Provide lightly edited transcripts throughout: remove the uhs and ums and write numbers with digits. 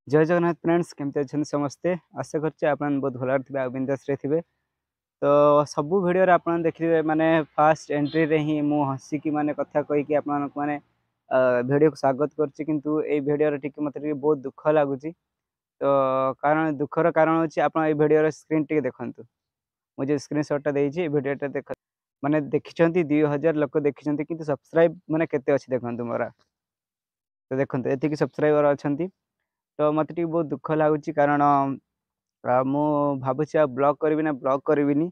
जय जगन्नाथ फ्रेंड्स केमती अच्छा समस्ते आशा करते बहुत भल थे बिंदास थे। तो सबू भिडियो आप देखिए माने फास्ट एंट्री रे ही मु हसिकी माने कथा कहीकि आप माने भिडियो को स्वागत करछि किंतु ए भिडियो टिके मते बहुत दुख लगुच। तो कारण दुखर कारण होछि आप भिडियो स्क्रीन टिके देखंतु मुझे स्क्रीनशॉट देछि भिडियो देख माने देखिछंती 2000 लोक देखिछंती किंतु सब्सक्राइब माने केते अछि देखंतु मोरा। तो देखंतु एतिकी सब्सक्राइबर अछंती। तो मत बहुत दुख लगुच कारण मु भावुँ ब्लॉग करी ना ब्लॉग करी।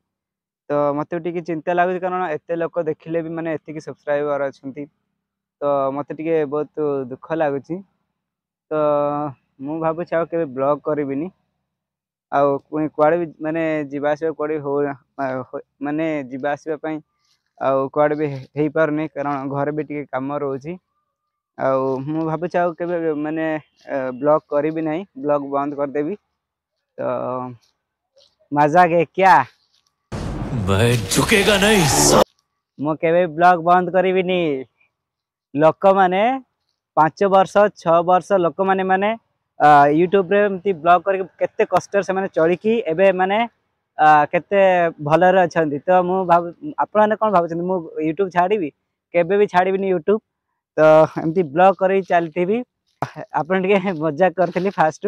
तो मत चिंता लगुच कारण एत लोक देखिले भी माने एतिकी सब्सक्राइबर अच्छा। तो मत बहुत दुख लगुच। तो मु भावुँ के ब्लॉग करी आउ कुआड़े भी माने जीवास कड़े हो माने जीवास आउ कुआड़े भी हो पारनी कारण घर भी टी कम रोची। मु भावुँ के माने ब्लॉग करी ना ब्लॉग बंद करदेवी। तो मजाक है क्या मैं झुकेगा नहीं। मु केबे ब्लॉग बंद करीबिनी। लोक माने 5 वर्ष 6 वर्ष लोक माने माने यूट्यूब रे एमती ब्लॉग करके केते कष्ट से माने चलिकी एबे माने केते भलरे अछंती। तो मु भाव आपण माने कोन भाबछन मु यूट्यूब छाड़ीबी केबे भी छाड़ीबिनी यूट्यूब। तो एमती ब्लॉग करी चलतीबी आपण टिके मजाक करथली फास्ट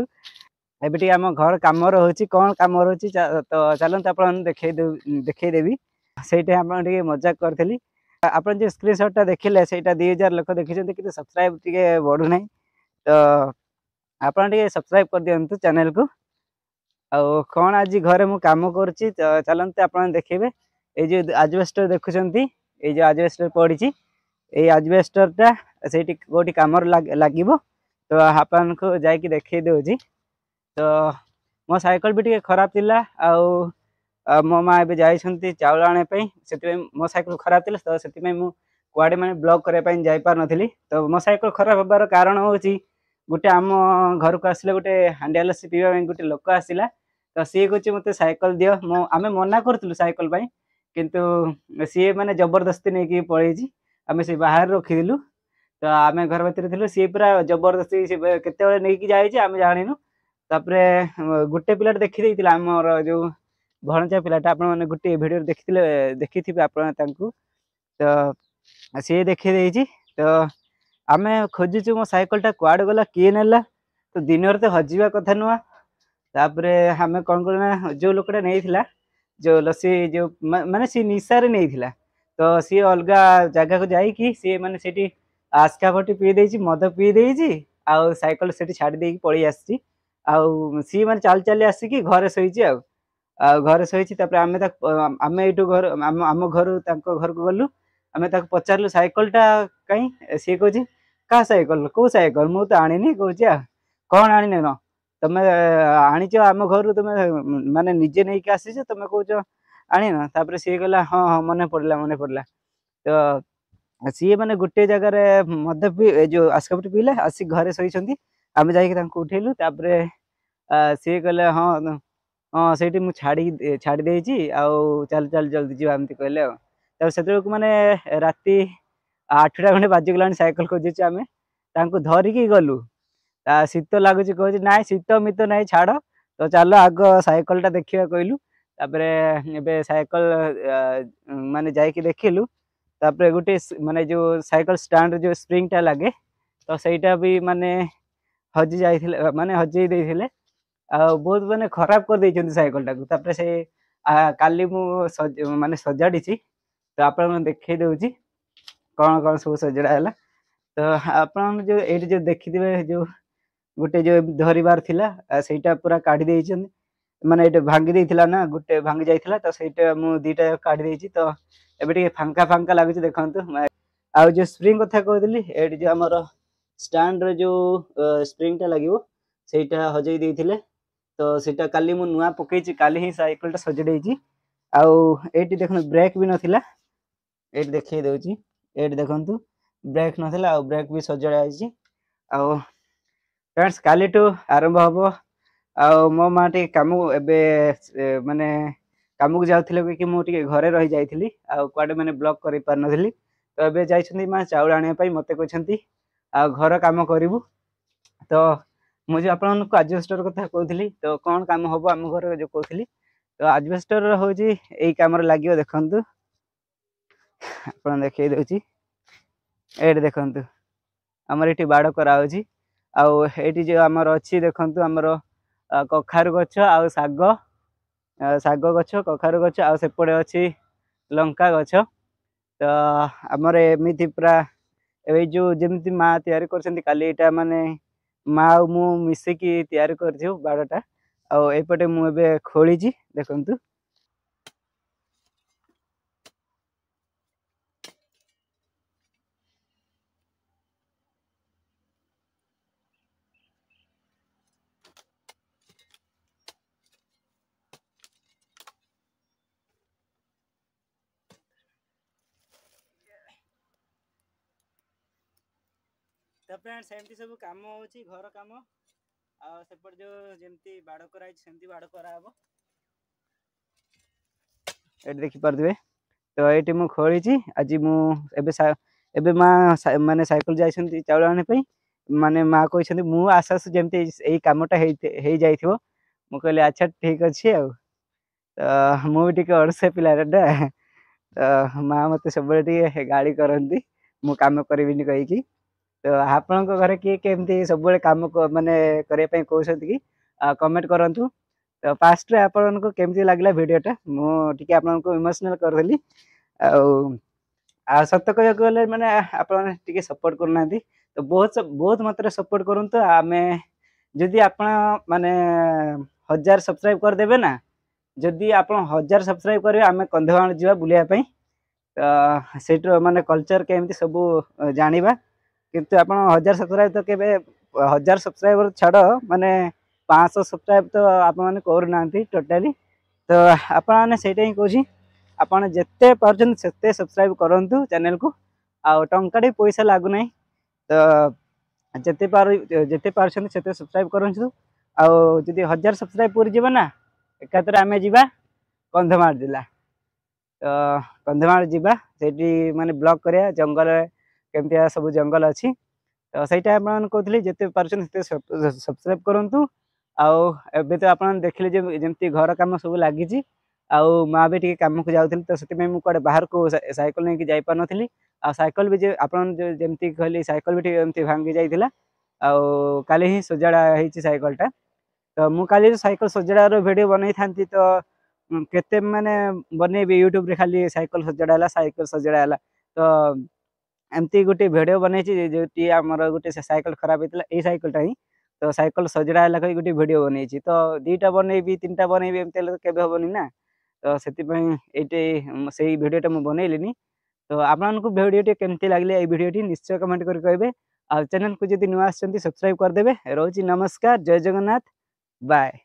एबे टी आम घर कम रोची कौन कम रोची। तो चलते आप देखईदेवी से मजाक करी आप जो स्क्रीनशॉटा देखिले से 2000 लोक देखी कि सब्सक्राइब टे बढ़ू ना। तो आप सब्सक्राइब कर दिंतु चैनल को। आउ कौन आज घरे मु काम करुच्ची तो चलते आप देखिए ये जो आजबेस्टर देखुंत ये जो आजबेस्टर पड़ी ये आजबेस्टरटा से कौटी कम लगे। तो आपन को जाकि देखई दौची। तो मो साइकिल भी टे खराब थिला मो माँ ए जाइछंती चाउल आने से मो साइकिल खराब थिला। तो से कुआडे माने ब्लॉग करने जाई पार नथिली। तो मो साइकिल खराब होबार कारण होची गोटे आम घर को आसिले गोटे हांडियालसी पीवा गोटे लोक आसिला। तो सी कहूँ मत साइकिल दियो मो आमे मना करथुलु साइकिल पाई किंतु सी माने जबरदस्ती नहीं कि पळेछि आमे से बाहर रखिदिलु। तो आमे घर भीतर थिलु सी पूरा जबरदस्ती केते नहीं कि जाइछि आमे जानिनु। तापरे गोटे पिला देखी देइतिला हमर जो भणजा पिलाटा आपण माने गोटे वीडियो देखिथिबे आपण तांकू। तो सी देखी देइछि। तो आमे खोजुछु मो साइकिलटा कुआड गला किए नेला। तो दिन तो हजिबा कथा नुआ। तापरे आमे कोन करना जो लोकटा नेइथिला जो लसी जो माने सी निशा रे नेइथिला। तो सी अलगा जगह को जाई कि सी माने सेठी आस्का फटी पी देइछि मद पी देइछि आउ साइकिल सेठी छाडी देई पळी आछि। आउ सी माने चाल चाली आसिकी घरे सोईछि आउ घरे सोईछि। तापर आमे एटू घर आम घर तांको घर को गलु आमे ताको पचारलु साइकिलटा कहीं सी कहछि का साइकिल को साइकिल मु तो आनिनी कहछि आ कोन आनिने न तमे आनिछ आम घर तुम माने निजे नहीं कि आसीछ तमे कहछ आनी न। तापर सी कहला हाँ हाँ मन पड़ला। तो सी माने गोटे जगह मद पी जो आस्कापटी पीले आसिक घरे सोईछंती आमे जाइके तांको उठेलु। तापर सी कहले हाँ हाँ से छाड़ी देइछि आउ चल चल जल्दी जीवा एमती कहले। तब से माने राति 8टा खंडे बाजिगलानी साइकिल खोजुछु आमे तांको धरिकी गलु। शीत लगुच कह ना शीत मित ना छाड़ तो चलो आग साइकिलटा देखा कहलु। तापरे एबे साइकिल माने जाइकी देखिलु। तापरे गोटे माने जो साइकिल स्टैंड जो स्प्रिंगटा लगे तो सहीटा भी माने हजि जाइथिले माने हजई देइथिले बहुत माने खराब कर देइछन्ती साइकिलटा को। तापरे से काली मु माने सजाड़ी तो आप देखई दउची कौन कौन सब सजड़ा है। तो आप जो ये जो देखिए जो गोटे जो धरबार थिला सेटा पूरा काढ़ी देइछन माने एटा भांगी देइथिला ना गोटे भांगी जाइथिला। तो सेटा मु दीटा काढ़ी देइछि। तो एबे टिके फांका फांका लागुछि देखंतु। आ जो स्प्रिंग कथा कहदिली एटी जो हमर स्टैंड रे जो स्प्रिंगटा लागिवो सेटा हजई देइथिले। तो सेटा काली मु नुआ पकेछि काली ही साइकिलटा सजड़ेछि। आउ एटी देखन ब्रेक भी नथिला एटी देखै दउछि एटी देखंतु ब्रेक नथिला आउ ब्रेक भी सजड़ा आइछि। आउ फ्रेंड्स काली टू आरंभ हम आउ मो माँ टे कम ए माने कम को जाऊे कि मुझे घरे रही जाइली आउ कुआडे माने ब्लॉक कर पार नथिली। तो एबे जाइछन्ती माँ चाउल आने मते कहछन्ती आ घर काम करिवु। तो मुझे आपको आजबेस्टर कथा कहूली तो कौन काम हम आम घर जो कहली तो आजबेस्टर हूँ यही कम लगे देखु आप देखी दूसरी ये देखु आमर ये बाड़ कराऊँच आठी जो आमर अच्छी देखु आमर कखारु गछ आ साग गछ कखारु गछ आसेपटे अच्छी लंका गछ तो आमर एमती पूरा ए जो जमी माँ तैयारी कर माने माँ और मु मिसिकी तैयारी कर बाड़टा आउपटे मुझे खोली देखु तो फ्रेंड्स एमती सब कम हो घर कम आसेपट जो जमी बाड़ कराई सेमती बाड़ कराब ये देखिपे तो ये मुझे खोली आज मुझे माँ माने साइकिल जाइए चाउल आने माने माँ कहते मु आसु आसु जमी यही कमटा हो जाइए मु कहली अच्छा ठीक अच्छे तो मुझे अड़से पिलाटा तो माँ मत सब गाड़ी करती मु कम करी कहीकि तो आपण घरे किए केमती सब कम माने करने कहते कि कमेंट करूँ तो फास्ट रे आपन को केमती लागला वीडियोटा मुझे आपको इमोशनल करदेली सत कह गले माने आपन टिके सपोर्ट करना तो बहुत बहुत मात्रा सपोर्ट करूँ तो आम जदि आप माने 1000 सब्सक्राइब करदेवे ना जदि आप 1000 सब्सक्राइब करेंगे आम कंधमाल जा बुलायापी तो से माने कल्चर केमती सब जाना किंतु आप 1000 सब्सक्राइब तो के 1000 सब्सक्राइबर छाड़ माने 500 सब्सक्राइब तो आप मैंने करना टोटाली तो आपने से ही कौन आपड़ जिते पार्टे सब्सक्राइब करूँ चैनल को आ टंका पैसा लगुना तो जिते पार्टी सब्सक्राइब करूँ आदि 1000 सब्सक्राइब पूरी ना एकाथरे आम जा कंधमाल जिला तो कंधमाल जा माने ब्लॉग करिया जंगल केमती सब जंगल अच्छी तो सहीटा आप कहते जिते पार्टी सब्सक्राइब करूँ आबे तो आप देखिले जमी घर कम सब लगी माँ भी टी कम को जाऊँ तो से मुझे बाहर को साइकिल नहीं जापार नी साइकिल भी जमी कहली साइकिल भी भांगी जाइला काली ही सजाड़ा होती साइकिलटा तो मुझे साइकिल सजाड़ार वीडियो बनई था तो केते माने बनईबी यूट्यूब रे खाली साइकिल सजाड़ा तो एमती गोटे वीडियो बनई जो आमर गोटे साइकिल खराब होता है साइकिलटा ही तो साइकिल सजड़ा कहीं गोटे वीडियो बनई तो 2टा बनईबी 3टा बनईबी एमती केबे हेनी ना तो से भिडटा मुझे बनइलिनी तो आपको भिडियो केमती लगे ये भिडियो निश्चय कमेंट कर कहे आ चैनल को जब नुआ सब्सक्राइब करदे रोची नमस्कार जय जगन्नाथ बाय।